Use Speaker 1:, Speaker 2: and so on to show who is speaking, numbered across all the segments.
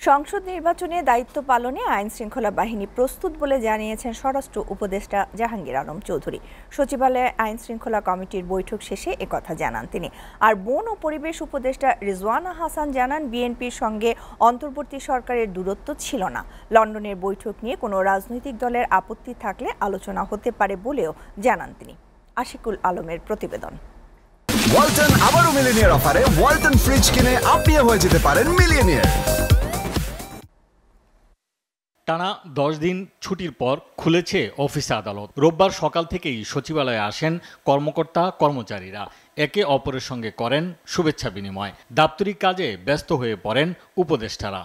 Speaker 1: সংসদ নির্বাচনে দায়িত্ব পালনে আইনশৃঙ্খলা বাহিনী প্রস্তুত বলে জানিয়েছেন স্বরাষ্ট্র উপদেষ্টা জাহাঙ্গীর আলম চৌধুরী। সচিবালয়ে আইনশৃঙ্খলা কমিটির বৈঠক শেষে একথা জানান তিনি। আর বন ও পরিবেশ উপদেষ্টা রিজওয়ানা হাসান জানান, বিএনপির সঙ্গে অন্তর্বর্তী সরকারের দূরত্ব ছিল না। লন্ডনের বৈঠক নিয়ে কোনো রাজনৈতিক দলের আপত্তি থাকলে আলোচনা হতে পারে বলেও জানান তিনি। আশিকুল আলমের প্রতিবেদন।
Speaker 2: ওয়ালটন আবারও মিলিয়নিয়ার অফারে ওয়ালটন ফ্রিজ কিনে আপনিও হয়ে যেতে পারেন মিলিয়নিয়ার।
Speaker 3: টানা 10 দিন ছুটির পর খুলেছে অফিস আদালত। রোববার সকাল থেকেই সচিবালয়ে আসেন কর্মকর্তা কর্মচারীরা, একে অপরের সঙ্গে করেন শুভেচ্ছা বিনিময়। দাপ্তরিক কাজে ব্যস্ত হয়ে পড়েন উপদেষ্টারা।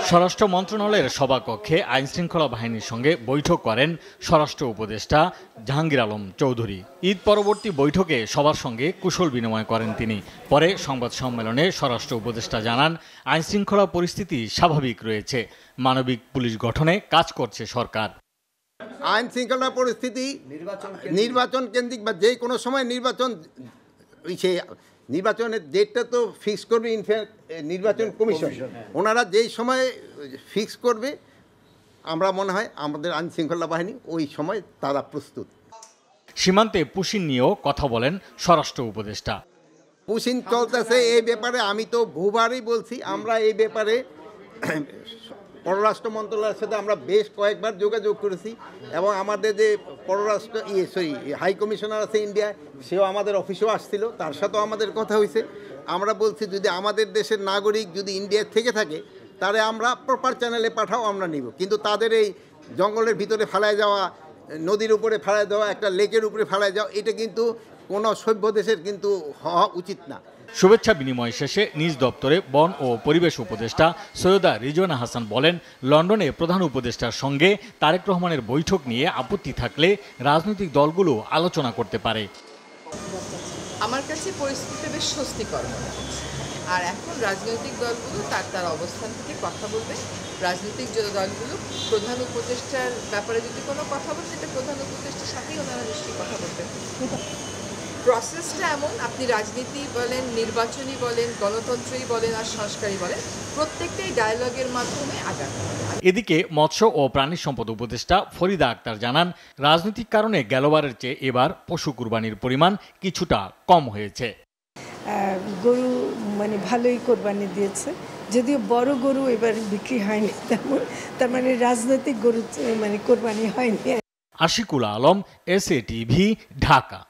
Speaker 3: স্বরাষ্ট্র মন্ত্রণালয়ের সভাকক্ষে আইনশৃঙ্খলা বাহিনীর সঙ্গে বৈঠক করেন স্বরাষ্ট্র উপদেষ্টা জাহাঙ্গীর আলম চৌধুরী। ঈদ পরবর্তী বৈঠকে সবার সঙ্গে কুশল বিনিময় করেন তিনি। পরে সংবাদ সম্মেলনে স্বরাষ্ট্র উপদেষ্টা জানান, আইনশৃঙ্খলা পরিস্থিতি স্বাভাবিক রয়েছে, মানবিক পুলিশ গঠনে কাজ করছে সরকার।
Speaker 4: আইন শৃঙ্খলা পরিস্থিতি নির্বাচন কেন্দ্রিক বা যে কোনো সময় নির্বাচনের ডেটটা তো ফিক্স করবে নির্বাচন কমিশন। ওনারা যেই সময় ফিক্স করবে, আমরা মনে হয় আমাদের আইন শৃঙ্খলা বাহিনী ওই সময় তারা প্রস্তুত।
Speaker 3: সীমান্তে পুশিন নিয়েও কথা বলেন স্বরাষ্ট্র উপদেষ্টা।
Speaker 4: পুশিন চলতেছে, এই ব্যাপারে আমি তো বহুবারই বলছি, আমরা এই ব্যাপারে পররাষ্ট্র মন্ত্রণালয়ের সাথে আমরা বেশ কয়েকবার যোগাযোগ করেছি এবং আমাদের যে পররাষ্ট্র হাই কমিশনার আছে ইন্ডিয়ায়, সেও আমাদের অফিসেও আসছিল, তার সাথেও আমাদের কথা হয়েছে। আমরা বলছি যদি আমাদের দেশের নাগরিক যদি ইন্ডিয়ায় থেকে থাকে তাহলে আমরা প্রপার চ্যানেলে পাঠাও, আমরা নিব। কিন্তু তাদের এই জঙ্গলের ভিতরে ফেলায় যাওয়া, নদীর উপরে ফেলায় দেওয়া, একটা লেকের উপরে ফেলায় যাওয়া, এটা কিন্তু কোনো সভ্য দেশের কিন্তু হওয়া উচিত না।
Speaker 3: শুভেচ্ছা বিনিময় শেষে নিজ দপ্তরে বন ও পরিবেশ উপদেষ্টা সৈয়দা রিজওয়ানা হাসান বলেন, লন্ডনে প্রধান উপদেষ্টার সঙ্গে তারেক রহমানের বৈঠক নিয়ে আপত্তি থাকলে রাজনৈতিক দলগুলো আলোচনা করতে পারে।
Speaker 5: আমার কাছে পরিস্থিতিটা বেশ স্বস্তিকর মনে হচ্ছে। আর এখন রাজনৈতিক দলগুলো তার অবস্থান থেকে কথা বলবে। রাজনৈতিক দলগুলো প্রধান উপদেষ্টার ব্যাপারে যদি কোনো কথা বলতে, এটা প্রধান উপদেষ্টার সাথেই ওনারা নিশ্চয়ই কথা বলবেন। প্রসেসটা এমন, আপনি রাজনীতি বলেন, নির্বাচনী বলেন, গণতন্ত্রই বলেন আর সংস্কারই বলেন, প্রত্যেকটাই ডায়ালগের মাধ্যমে আগানো।
Speaker 3: এদিকে মৎস্য ও প্রাণী সম্পদ উপদেষ্টা ফরিদা আক্তার জানান, রাজনৈতিক কারণে গেলবারের চেয়ে এবার পশু কুরবানির পরিমাণ কিছুটা কম হয়েছে।
Speaker 6: গরু ভালোই কোরবানি দিয়েছে, যদিও বড় গরু এবার বিক্রি হয়নি তেমন, তার রাজনৈতিক গরু কোরবানি হয়নি।
Speaker 3: Ashikul Alam, SA TV, Dhaka.